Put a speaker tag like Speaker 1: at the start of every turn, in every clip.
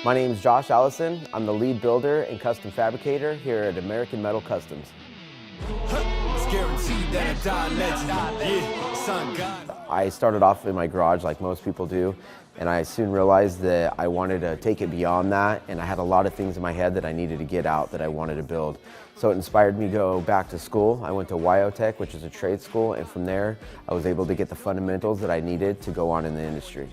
Speaker 1: My name is Josh Allison. I'm the lead builder and custom fabricator here at American Metal Customs. I started off in my garage like most people do, and I soon realized that I wanted to take it beyond that, and I had a lot of things in my head that I needed to get out that I wanted to build. So it inspired me to go back to school. I went to Tech, which is a trade school, and from there I was able to get the fundamentals that I needed to go on in the industry.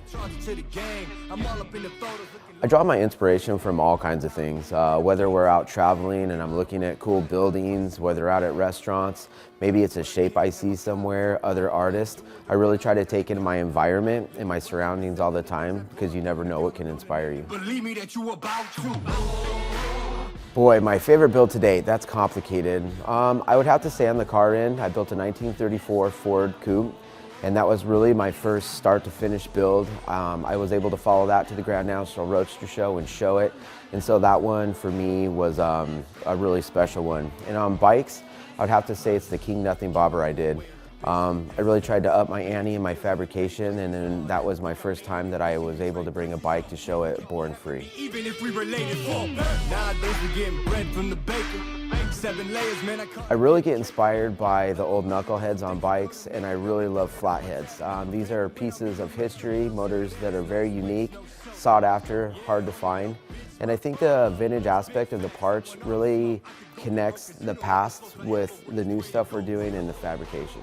Speaker 1: I draw my inspiration from all kinds of things, whether we're out traveling and I'm looking at cool buildings, whether out at restaurants, maybe it's a shape I see somewhere, other artists. I really try to take in my environment and my surroundings all the time because you never know what can inspire you.
Speaker 2: Believe me that you about to.
Speaker 1: Boy, my favorite build to date, that's complicated. I would have to say on the car end, I built a 1934 Ford Coupe, and that was really my first start to finish build. I was able to follow that to the Grand National Roadster Show and show it, and so that one for me was a really special one. And on bikes, I would have to say it's the King Nothing Bobber I did. I really tried to up my ante in my fabrication, and then that was my first time that I was able to bring a bike to show it born free.
Speaker 2: Even if we related for nowadays we're getting bread from the baker. 7 layers, man,
Speaker 1: I really get inspired by the old knuckleheads on bikes, and I really love flatheads. These are pieces of history, motors that are very unique, sought after, hard to find. And I think the vintage aspect of the parts really connects the past with the new stuff we're doing in the fabrication.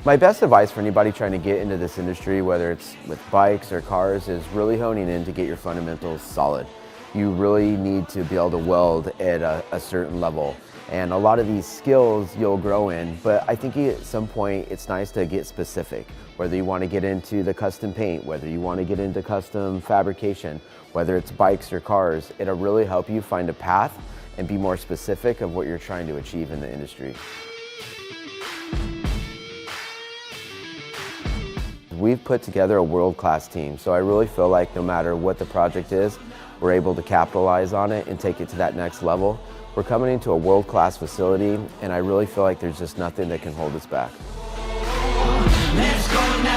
Speaker 1: My best advice for anybody trying to get into this industry, whether it's with bikes or cars, is really honing in to get your fundamentals solid. You really need to be able to weld at a certain level. And a lot of these skills you'll grow in, but I think at some point it's nice to get specific. Whether you want to get into the custom paint, whether you want to get into custom fabrication, whether it's bikes or cars, it'll really help you find a path and be more specific of what you're trying to achieve in the industry. We've put together a world-class team, so I really feel like no matter what the project is, we're able to capitalize on it and take it to that next level. We're coming into a world-class facility, and I really feel like there's just nothing that can hold us back.
Speaker 2: Let's go now.